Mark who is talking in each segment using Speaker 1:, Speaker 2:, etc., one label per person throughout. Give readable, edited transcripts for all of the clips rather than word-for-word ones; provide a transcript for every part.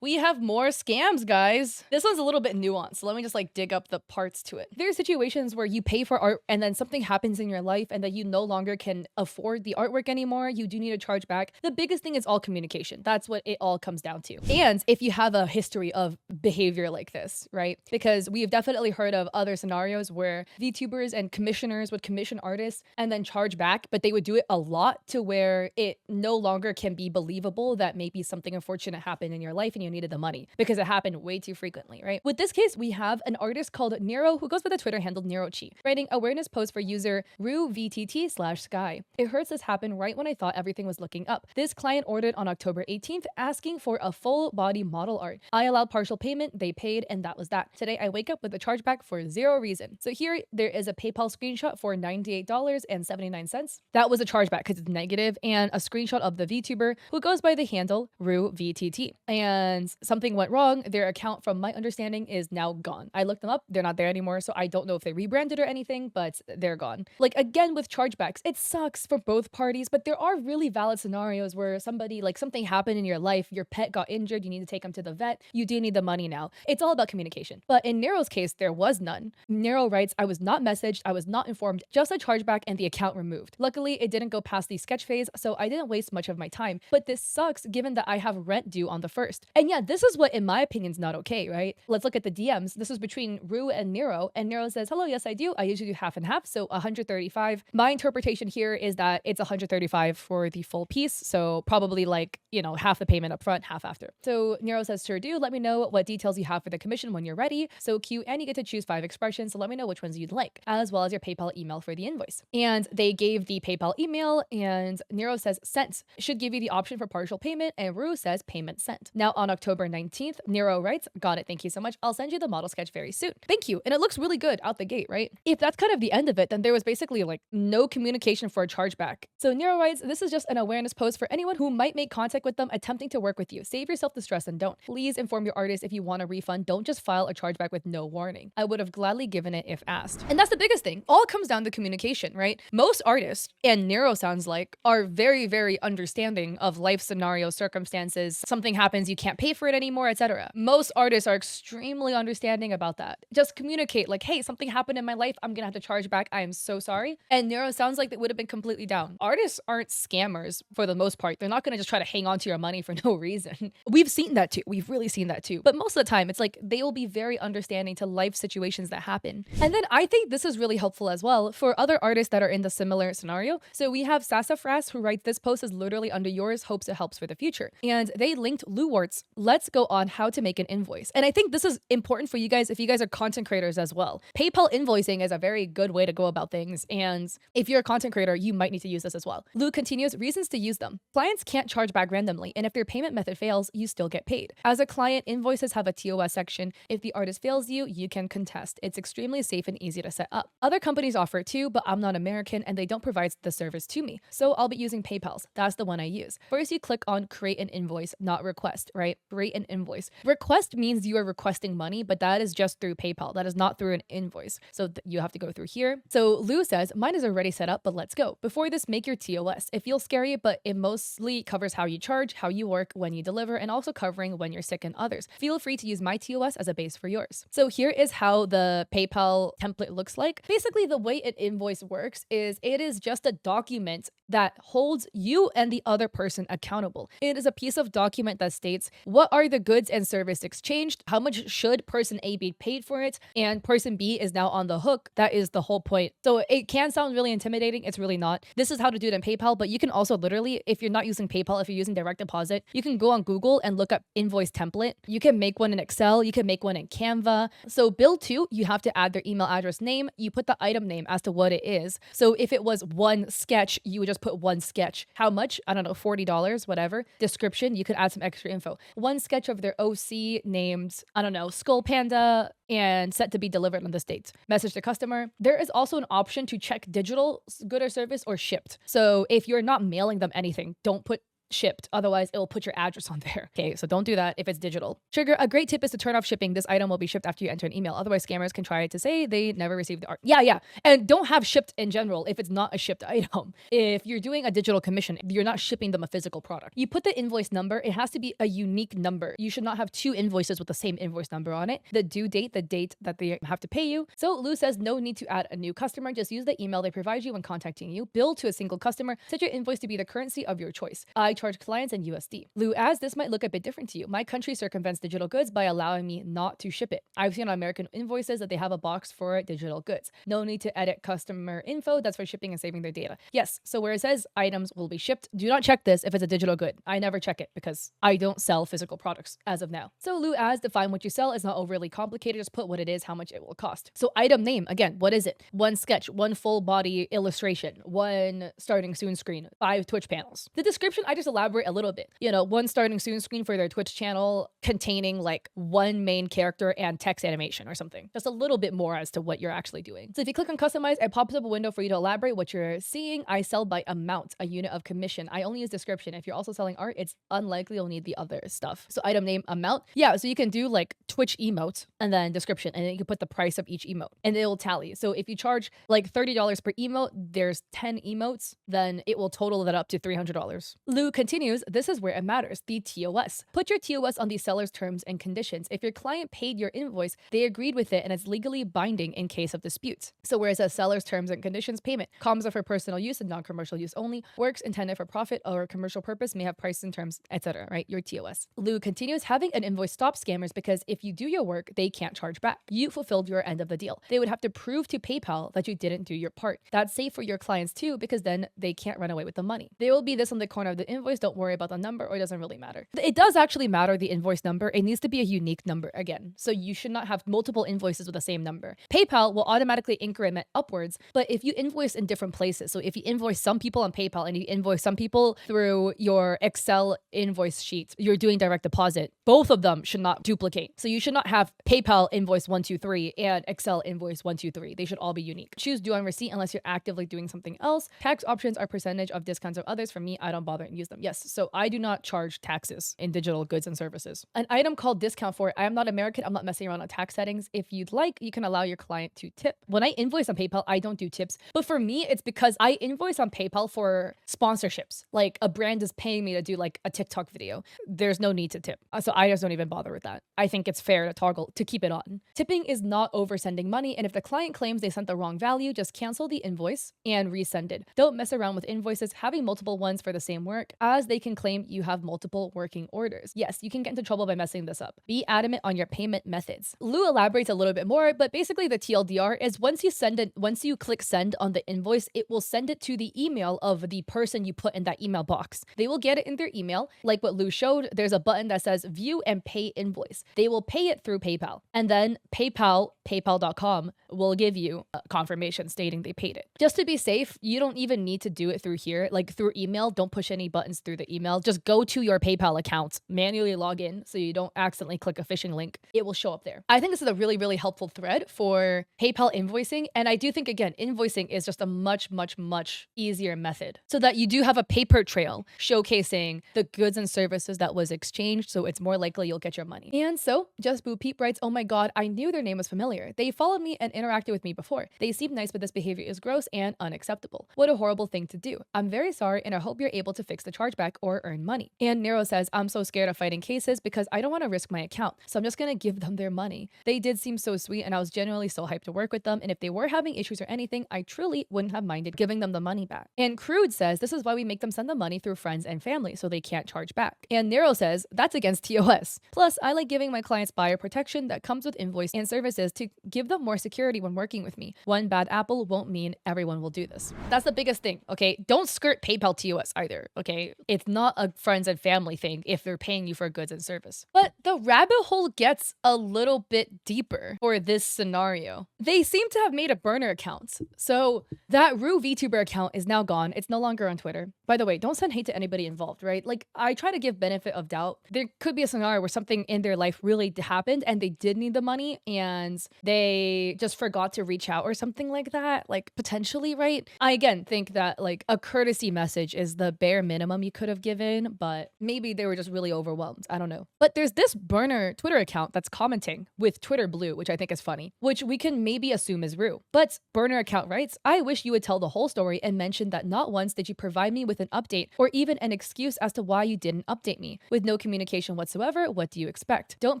Speaker 1: We have more scams, guys. This one's a little bit nuanced. So let me just like dig up the parts to it. There are situations where you pay for art and then something happens in your life and that you no longer can afford the artwork anymore. You do need to charge back. The biggest thing is all communication. That's what it all comes down to. And if you have a history of behavior like this, right? Because we have definitely heard of other scenarios where VTubers and commissioners would commission artists and then charge back, but they would do it a lot to where it no longer can be believable that maybe something unfortunate happened in your life and you needed the money because it happened way too frequently, right? With this case, we have an artist called Nero who goes by the Twitter handle NeroChi, writing awareness post for user RuVTT/Sky. It hurts this happened right when I thought everything was looking up. This client ordered on October 18th asking for a full body model art. I allowed partial payment, they paid, and that was that. Today I wake up with a chargeback for zero reason. So here there is a PayPal screenshot for $98.79. That was a chargeback because it's negative, and a screenshot of the VTuber who goes by the handle RuVTT. And something went wrong. Their account, from my understanding, is now gone. I looked them up. They're not there anymore. So I don't know if they rebranded or anything, but they're gone. Like, again, with chargebacks, it sucks for both parties, but there are really valid scenarios where somebody, like something happened in your life, your pet got injured, you need to take them to the vet, you do need the money now. It's all about communication. But in Nero's case, there was none. Nero writes, I was not messaged, I was not informed, just a chargeback and the account removed. Luckily, it didn't go past the sketch phase, so I didn't waste much of my time. But this sucks given that I have rent due on the 1st. And yeah, this is what, in my opinion, is not okay, right? Let's look at the DMs. This was between Ru and Nero says, hello, yes, I do. I usually do half and half, so 135. My interpretation here is that it's 135 for the full piece, so probably like, you know, half the payment up front, half after. So Nero says, sure do. Let me know what details you have for the commission when you're ready. So cute, and you get to choose 5 expressions, so let me know which ones you'd like, as well as your PayPal email for the invoice. And they gave the PayPal email, and Nero says, sent. Should give you the option for partial payment, and Ru says, payment sent. Now on October 19th, Nero writes, got it, thank you so much. I'll send you the model sketch very soon. Thank you. And it looks really good out the gate, right? If that's kind of the end of it, then there was basically like no communication for a chargeback. So Nero writes, this is just an awareness post for anyone who might make contact with them attempting to work with you. Save yourself the stress and don't. Please inform your artist if you want a refund. Don't just file a chargeback with no warning. I would have gladly given it if asked. And that's the biggest thing. All comes down to communication, right? Most artists, and Nero sounds like, are very, very understanding of life scenarios, circumstances. Something happens, you can't pay for it anymore, etc. Most artists are extremely understanding about that. Just communicate like, hey, something happened in my life, I'm gonna have to charge back, I am so sorry. And Nero sounds like they would have been completely down. Artists aren't scammers for the most part. They're not gonna just try to hang on to your money for no reason. We've seen that too. We've really seen that too. But most of the time, it's like they will be very understanding to life situations that happen. And then I think this is really helpful as well for other artists that are in the similar scenario. So we have Sassafras, who writes, this post is literally under yours, hopes it helps for the future. And they linked Luwart's Let's Go on how to make an invoice. And I think this is important for you guys if you guys are content creators as well. PayPal invoicing is a very good way to go about things. And if you're a content creator, you might need to use this as well. Lou continues, reasons to use them. Clients can't charge back randomly, and if their payment method fails, you still get paid. As a client, invoices have a TOS section. If the artist fails you, you can contest. It's extremely safe and easy to set up. Other companies offer it too, but I'm not American and they don't provide the service to me. So I'll be using PayPal's. That's the one I use. First, you click on create an invoice, not request, right? Create an invoice. Request means you are requesting money, but that is just through PayPal. That is not through an invoice. So you have to go through here. So Lou says, mine is already set up, but let's go. Before this, make your TOS. It feels scary, but it mostly covers how you charge, how you work, when you deliver, and also covering when you're sick and others. Feel free to use my TOS as a base for yours. So here is how the PayPal template looks like. Basically, the way an invoice works is it is just a document that holds you and the other person accountable. It is a piece of document that states what are the goods and service exchanged, how much should person A be paid for it, and person B is now on the hook. That is the whole point. So it can sound really intimidating. It's really not. This is how to do it in PayPal, but you can also literally, if you're not using PayPal, if you're using direct deposit, you can go on Google and look up invoice template. You can make one in Excel. You can make one in Canva. So bill 2, you have to add their email address name. You put the item name as to what it is. So if it was one sketch, you would just put one sketch. How much? I don't know, $40, whatever. Description, you could add some extra info. One sketch of their OC named, I don't know, Skull Panda, and set to be delivered on this date. Message the customer. There is also an option to check digital good or service or shipped. So if you're not mailing them anything, don't put shipped. Otherwise, it will put your address on there. Okay, so don't do that if it's digital. Trigger, a great tip is to turn off shipping. This item will be shipped after you enter an email. Otherwise, scammers can try to say they never received the art. Yeah. And don't have shipped in general if it's not a shipped item. If you're doing a digital commission, you're not shipping them a physical product. You put the invoice number, it has to be a unique number. You should not have two invoices with the same invoice number on it. The due date, the date that they have to pay you. So Lou says no need to add a new customer. Just use the email they provide you when contacting you. Bill to a single customer. Set your invoice to be the currency of your choice. I charge clients in USD. Lou adds, this might look a bit different to you. My country circumvents digital goods by allowing me not to ship it. I've seen on American invoices that they have a box for digital goods. No need to edit customer info. That's for shipping and saving their data. Yes, so where it says items will be shipped, do not check this if it's a digital good. I never check it because I don't sell physical products as of now. So Lou adds, define what you sell. It's not overly complicated. Just put what it is, how much it will cost. So item name, again, what is it? One sketch, one full body illustration, one starting soon screen, 5 Twitch panels. The description, I just elaborate a little bit. You know, one starting soon screen for their Twitch channel containing like one main character and text animation or something. Just a little bit more as to what you're actually doing. So if you click on customize, it pops up a window for you to elaborate what you're seeing. I sell by amount, a unit of commission. I only use description. If you're also selling art, it's unlikely you'll need the other stuff. So item name, amount. Yeah, so you can do like Twitch emote and then description, and then you can put the price of each emote and it will tally. So if you charge like $30 per emote, there's 10 emotes, then it will total that up to $300. Lou continues, this is where it matters, the TOS. Put your TOS on the seller's terms and conditions. If your client paid your invoice, they agreed with it and it's legally binding in case of disputes. So where it says seller's terms and conditions, payment, comms are for personal use and non-commercial use only, works intended for profit or commercial purpose may have prices and terms, etc., right? Your TOS. Lou continues, having an invoice stops scammers because if you do your work, they can't charge back. You fulfilled your end of the deal. They would have to prove to PayPal that you didn't do your part. That's safe for your clients too, because then they can't run away with the money. There will be this on the corner of the invoice. Don't worry about the number, or it doesn't really matter. It does actually matter, the invoice number. It needs to be a unique number again. So you should not have multiple invoices with the same number. PayPal will automatically increment upwards, but if you invoice in different places, so if you invoice some people on PayPal and you invoice some people through your Excel invoice sheet, you're doing direct deposit, both of them should not duplicate. So you should not have PayPal invoice 123 and Excel invoice 123. They should all be unique. Choose due on receipt unless you're actively doing something else. Tax options are percentage of discounts of others. For me, I don't bother and use them. Yes, so I do not charge taxes in digital goods and services. An item called discount for it. I am not American. I'm not messing around on tax settings. If you'd like, you can allow your client to tip. When I invoice on PayPal, I don't do tips. But for me, it's because I invoice on PayPal for sponsorships. Like a brand is paying me to do like a TikTok video. There's no need to tip. So I just don't even bother with that. I think it's fair to toggle to keep it on. Tipping is not oversending money. And if the client claims they sent the wrong value, just cancel the invoice and resend it. Don't mess around with invoices having multiple ones for the same work, as they can claim you have multiple working orders. Yes, you can get into trouble by messing this up. Be adamant on your payment methods. Lou elaborates a little bit more, but basically the TLDR is once you click send on the invoice, it will send it to the email of the person you put in that email box. They will get it in their email. Like what Lou showed, there's a button that says view and pay invoice. They will pay it through PayPal, and then paypal.com will give you a confirmation stating they paid it. Just to be safe, you don't even need to do it through here, like through email. Don't push any buttons through the email. Just go to your PayPal account, manually log in so you don't accidentally click a phishing link. It will show up there. I think this is a really, really helpful thread for PayPal invoicing. And I do think, again, invoicing is just a much, much, much easier method so that you do have a paper trail showcasing the goods and services that was exchanged. So it's more likely you'll get your money. And so Just Boo Peep writes, oh my God, I knew their name was familiar. They followed me and interacted with me before. They seem nice, but this behavior is gross and unacceptable. What a horrible thing to do. I'm very sorry, and I hope you're able to fix the chargeback or earn money. And Nero says, I'm so scared of fighting cases because I don't want to risk my account, so I'm just gonna give them their money. They did seem so sweet, and I was genuinely so hyped to work with them, and if they were having issues or anything, I truly wouldn't have minded giving them the money back. And Crude says, this is why we make them send the money through friends and family, so they can't charge back. And Nero says, that's against TOS. Plus, I like giving my clients buyer protection that comes with invoice and services to give them more security when working with me. One bad apple won't mean everyone will do this. That's the biggest thing, okay? Don't skirt PayPal TOS either, okay? It's not a friends and family thing if they're paying you for goods and service. But the rabbit hole gets a little bit deeper for this scenario. They seem to have made a burner account. So that Rue Vtuber account is now gone. It's no longer on Twitter. By the way, don't send hate to anybody involved, right? Like, I try to give benefit of doubt. There could be a scenario where something in their life really happened and they did need the money and they just forgot to reach out or something like that, like potentially, right? I again think that like a courtesy message is the bare minimum you could have given, but maybe they were just really overwhelmed. I don't know. But there's this burner Twitter account that's commenting with Twitter blue, which I think is funny, which we can maybe assume is Rue. But burner account writes, I wish you would tell the whole story and mention that not once did you provide me with an update or even an excuse as to why you didn't update me. With no communication whatsoever, what do you expect? Don't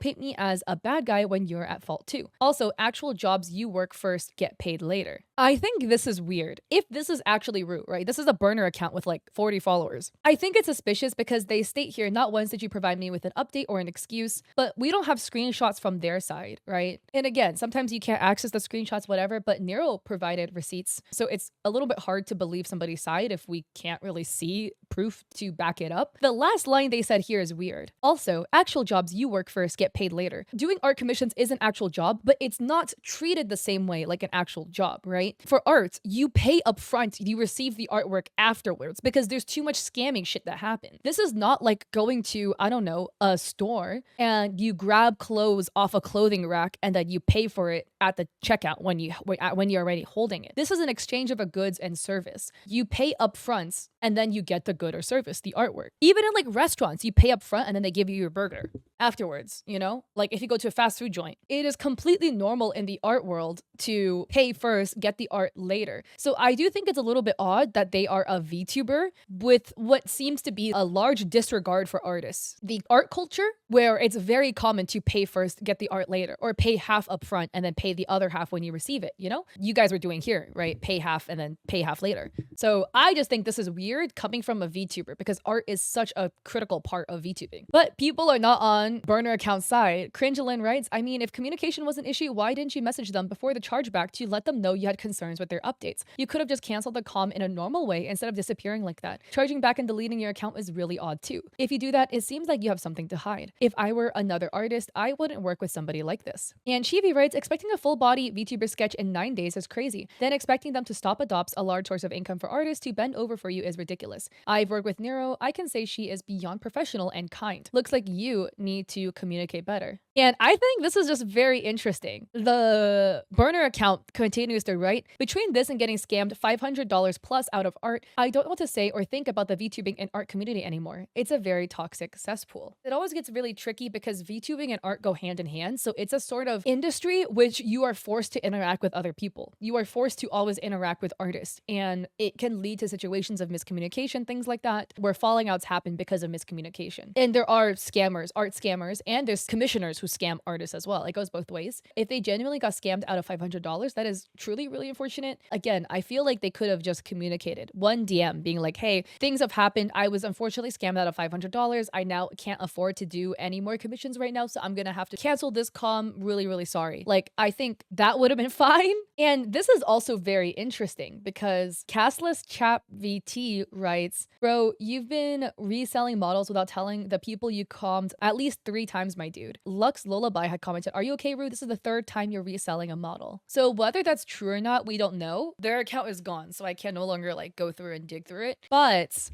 Speaker 1: paint me as a bad guy when you're at fault too. Also, actual jobs you work first get paid later. I think this is weird. If this is actually Rue, right? This is a burner account with like 40 followers. I think it's suspicious because they state here, not once did you provide me with an update or an excuse, but we don't have screenshots from their side, right? And again, sometimes you can't access the screenshots, whatever, but Nero provided receipts. So it's a little bit hard to believe somebody's side if we can't really see proof to back it up. The last line they said here is weird. Also, actual jobs you work first get paid later. Doing art commissions is an actual job, but it's not treated the same way like an actual job, right? For art, you pay up front, you receive the artwork afterwards because there's too much scamming shit that happened. This is not like going to, I don't know, a store and you grab clothes off a clothing rack and then you pay for it at the checkout when you're already holding it. This is an exchange of a goods and service. You pay up front and then you get the good or service, the artwork. Even in like restaurants, you pay up front and then they give you your burger afterwards, you know? Like if you go to a fast food joint, it is completely normal in the art world to pay first, get the art later. So I do think it's a little bit odd that they are a VTuber with what seems to be a large disregard for artists. The art culture, where it's very common to pay first, get the art later, or pay half up front and then pay the other half when you receive it, you know? You guys are doing here, right? Pay half and then pay half later. So I just think this is weird coming from a VTuber because art is such a critical part of VTubing. But people are not on burner account side. Cringelin writes, I mean, if communication was an issue, why didn't you message them before the chargeback to let them know you had concerns with their updates? You could have just canceled the comm in a normal way instead of disappearing like that. Charging back and deleting your account is really odd too. If you do that, it seems like you have something to hide. If I were another artist, I wouldn't work with somebody like this. And Chivi writes, expecting a full body VTuber sketch in 9 days is crazy. Then expecting them to stop adopts a large source of income for artists to bend over for you is ridiculous. I've worked with Nero. I can say she is beyond professional and kind. Looks like you need to communicate better. And I think this is just very interesting. The burner account continues to write, between this and getting scammed $500 plus out of art, I don't know what to say or think about the VTubing and art community anymore. It's a very toxic cesspool. It always gets really tricky because VTubing and art go hand in hand. So it's a sort of industry which you are forced to interact with other people. You are forced to always interact with artists. And it can lead to situations of miscommunication, things like that, where falling outs happen because of miscommunication. And there are scammers, art scammers, and there's commissioners who scam artists as well. It goes both ways. If they genuinely got scammed out of $500, that is truly really unfortunate. Again, I feel like they could have just communicated. One DM being like, hey, things have happened. I was unfortunately scammed out of $500. I now can't afford to do any more commissions right now, so I'm gonna have to cancel this comm. Really, really sorry. Like, I think that would have been fine. And this is also very interesting because Castless Chap VT writes, bro, you've been reselling models without telling the people you commed at least 3 times, my dude. Lux Lullaby had commented, are you okay, Rue? This is the 3rd time you're reselling a model. So whether that's true or not, we don't know. Their account is gone, so I can no longer like go through and dig through it. But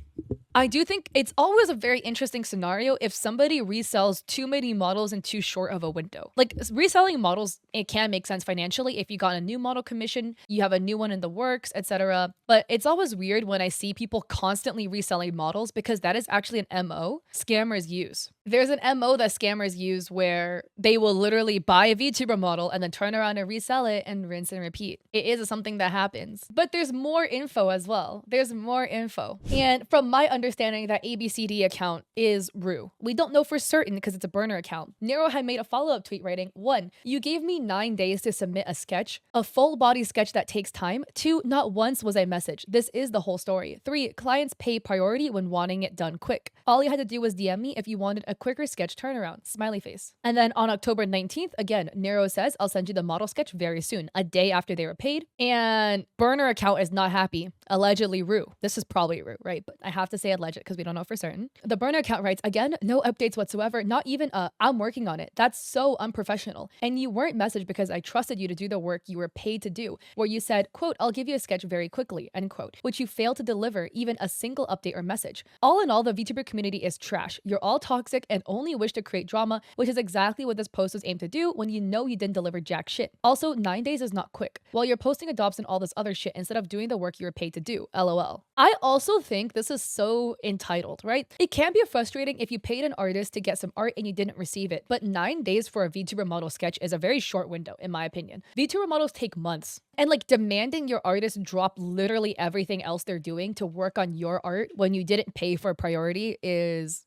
Speaker 1: I do think it's always a very interesting scenario if somebody resells too many models in too short of a window. Like reselling models, it can make sense financially if you got a new model commission, you have a new one in the works, etc. But it's always weird when I see people constantly reselling models because that is actually an MO scammers use. There's an MO that scammers use where they will literally buy a VTuber model and then turn around and resell it and rinse and repeat. It is something that happens. But there's more info as well. There's more info. And from my understanding, that ABCD account is Rue. We don't know for certain because it's a burner account. Nero had made a follow-up tweet writing, 1, you gave me 9 days to submit a sketch, a full body sketch that takes time. 2, not once was I messaged. This is the whole story. 3, clients pay priority when wanting it done quick. All you had to do was DM me if you wanted a quicker sketch turnaround. Smiley face. And then on October 19th, again, Nero says, I'll send you the model sketch very soon, a day after they were paid. And burner account is not happy. Allegedly Rue. This is probably Rue, right? But I have to say alleged because we don't know for certain. The burner account writes, again, no updates whatsoever. Not even I'm working on it. That's so unprofessional. And you weren't messaged because I trusted you to do the work you were paid to do, where you said, quote, I'll give you a sketch very quickly, end quote, which you failed to deliver even a single update or message. All in all, the VTuber community is trash. You're all toxic, toxic and only wish to create drama, which is exactly what this post was aimed to do when you know you didn't deliver jack shit. Also, 9 days is not quick. While you're posting adopts and all this other shit instead of doing the work you were paid to do. LOL. I also think this is so entitled, right? It can be frustrating if you paid an artist to get some art and you didn't receive it, but 9 days for a VTuber model sketch is a very short window, in my opinion. VTuber models take months. And like demanding your artist drop literally everything else they're doing to work on your art when you didn't pay for priority is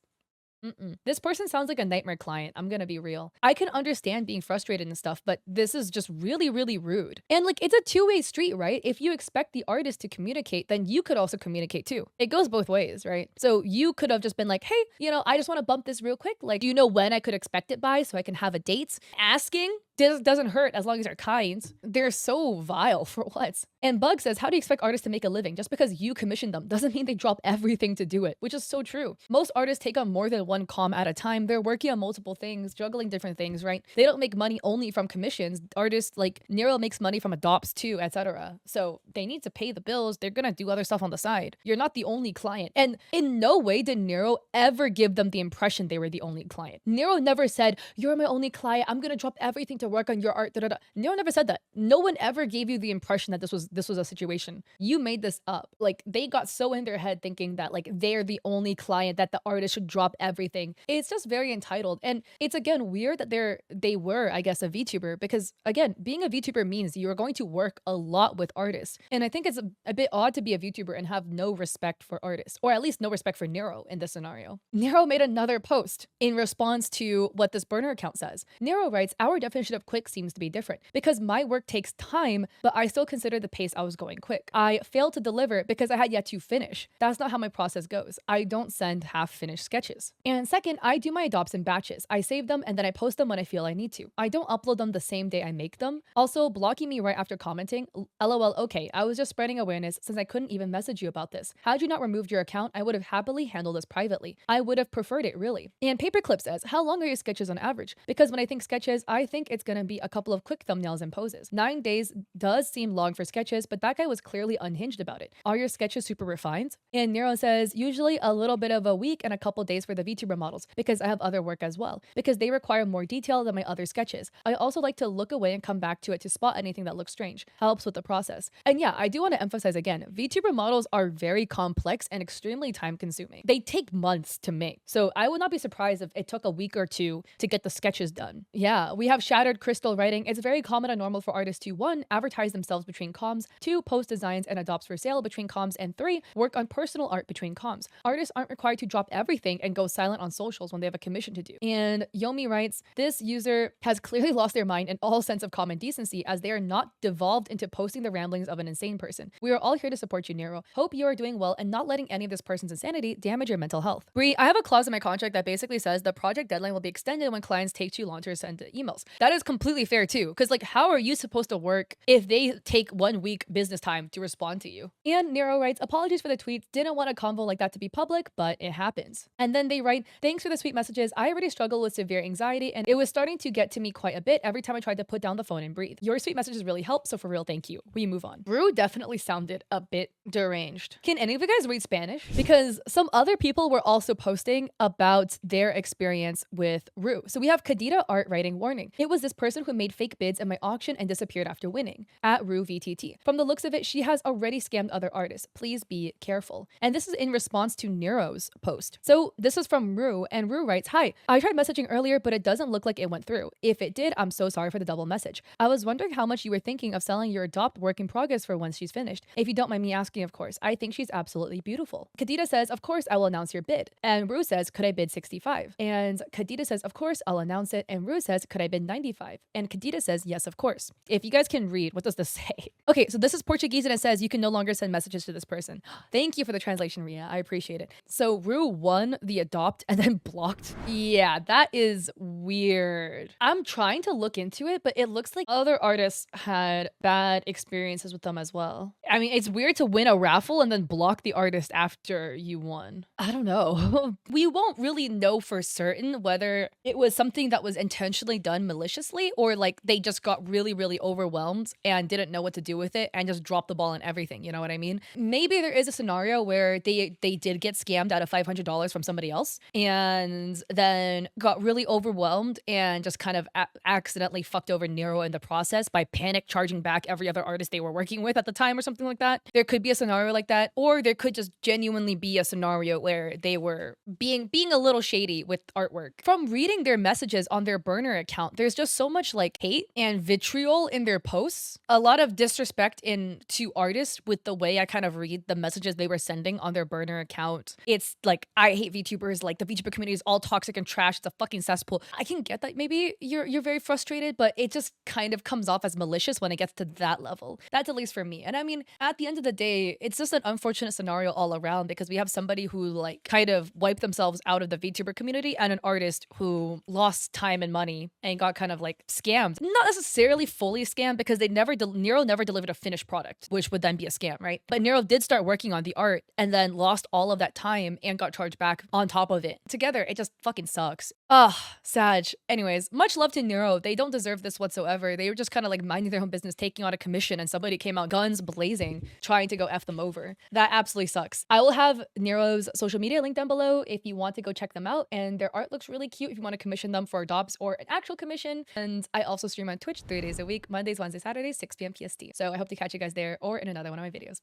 Speaker 1: This person sounds like a nightmare client. I'm gonna be real. I can understand being frustrated and stuff, but this is just really, really rude. And like, it's a two-way street, right? If you expect the artist to communicate, then you could also communicate too. It goes both ways, right? So you could have just been like, hey, I just want to bump this real quick. Like, do you know when I could expect it by so I can have a date? Asking doesn't hurt as long as they're kind. They're so vile for what? And Bug says, how do you expect artists to make a living? Just because you commission them doesn't mean they drop everything to do it, which is so true. Most artists take on more than one comm at a time. They're working on multiple things, juggling different things, right? They don't make money only from commissions. Artists like Nero makes money from adopts too, etc. So they need to pay the bills. They're gonna do other stuff on the side. You're not the only client. And in no way did Nero ever give them the impression they were the only client. Nero never said, you're my only client. I'm gonna drop everything to work on your art. Nero never said that. No one ever gave you the impression that this was a situation. You made this up. Like, they got so in their head thinking that like they're the only client, that the artist should drop everything. It's just very entitled. And it's again weird that they were, I guess, a VTuber, because again, being a VTuber means you're going to work a lot with artists. And I think it's a bit odd to be a VTuber and have no respect for artists, or at least no respect for Nero in this scenario. Nero made another post in response to what this burner account says. Nero writes, our definition of quick seems to be different because my work takes time, but I still consider the pace I was going quick. I failed to deliver because I had yet to finish. That's not how my process goes. I don't send half-finished sketches. And second, I do my adopts in batches. I save them and then I post them when I feel I need to. I don't upload them the same day I make them. Also, blocking me right after commenting, LOL, okay, I was just spreading awareness since I couldn't even message you about this. Had you not removed your account, I would have happily handled this privately. I would have preferred it, really. And Paperclip says, how long are your sketches on average? Because when I think sketches, I think it's gonna be a couple of quick thumbnails and poses. 9 days does seem long for sketches, but that guy was clearly unhinged about it. Are your sketches super refined? And Nero says, usually a little bit of a week and a couple days for the VTuber models, because I have other work as well, because they require more detail than my other sketches. I also like to look away and come back to it to spot anything that looks strange. Helps with the process. And yeah, I do want to emphasize again, VTuber models are very complex and extremely time consuming. They take months to make. So I would not be surprised if it took a week or two to get the sketches done. Yeah, we have Shattered Crystal writing, it's very common and normal for artists to 1. Advertise themselves between comms, 2. Post designs and adopts for sale between comms, and 3. Work on personal art between comms. Artists aren't required to drop everything and go silent on socials when they have a commission to do. And Yomi writes, this user has clearly lost their mind and all sense of common decency, as they are not devolved into posting the ramblings of an insane person. We are all here to support you, Nero. Hope you are doing well and not letting any of this person's insanity damage your mental health. Bree, I have a clause in my contract that basically says the project deadline will be extended when clients take too long to send emails. That is completely fair too, because like, how are you supposed to work if they take 1 week business time to respond to you? And Nero writes, apologies for the tweets, didn't want a convo like that to be public, but it happens. And then they write, thanks for the sweet messages. I already struggle with severe anxiety and it was starting to get to me quite a bit every time I tried to put down the phone and breathe. Your sweet messages really help, so for real, thank you. We move on. Brew definitely sounded a bit deranged. Can any of you guys read Spanish? Because some other people were also posting about their experience with Rue. So we have Kadita Art writing, warning. It was this person who made fake bids in my auction and disappeared after winning. At Rue VTT. From the looks of it, she has already scammed other artists. Please be careful. And this is in response to Nero's post. So this is from Rue, and Rue writes, hi, I tried messaging earlier, but it doesn't look like it went through. If it did, I'm so sorry for the double message. I was wondering how much you were thinking of selling your adopt work in progress for once she's finished. If you don't mind me asking, of course. I think she's absolutely beautiful. Kadita says, of course, I will announce your bid. And Rue says, could I bid 65? And Kadita says, of course, I'll announce it. And Rue says, could I bid 95? And Kadita says, yes, of course. If you guys can read, what does this say? Okay, so this is Portuguese and it says you can no longer send messages to this person. Thank you for the translation, Ria. I appreciate it. So Rue won the adopt and then blocked. Yeah, that is weird. I'm trying to look into it, but it looks like other artists had bad experiences with them as well. I mean, it's weird to win a raffle and then block the artist after you won. I don't know. We won't really know for certain whether it was something that was intentionally done maliciously honestly, or like they just got really, really overwhelmed and didn't know what to do with it and just dropped the ball on everything. You know what I mean? Maybe there is a scenario where they did get scammed out of $500 from somebody else and then got really overwhelmed and just kind of accidentally fucked over Nero in the process by panic charging back every other artist they were working with at the time or something like that. There could be a scenario like that, or there could just genuinely be a scenario where they were being a little shady with artwork. From reading their messages on their burner account, there's just so much like hate and vitriol in their posts. A lot of disrespect to artists with the way I kind of read the messages they were sending on their burner account. It's like, I hate VTubers, like the VTuber community is all toxic and trash, it's a fucking cesspool. I can get that maybe you're very frustrated, but it just kind of comes off as malicious when it gets to that level. That's at least for me. And I mean, at the end of the day, it's just an unfortunate scenario all around because we have somebody who like kind of wiped themselves out of the VTuber community and an artist who lost time and money and got kind of like scammed. Not necessarily fully scammed because Nero never delivered a finished product, which would then be a scam, right? But Nero did start working on the art and then lost all of that time and got charged back on top of it. Together, it just fucking sucks. Ugh, Sag. Anyways, much love to Nero. They don't deserve this whatsoever. They were just kind of like minding their own business, taking on a commission, and somebody came out guns blazing, trying to go F them over. That absolutely sucks. I will have Nero's social media linked down below if you want to go check them out, and their art looks really cute if you want to commission them for DOPs or an actual commission. And I also stream on Twitch 3 days a week, Mondays, Wednesdays, Saturdays, 6 p.m. PST. So I hope to catch you guys there or in another one of my videos.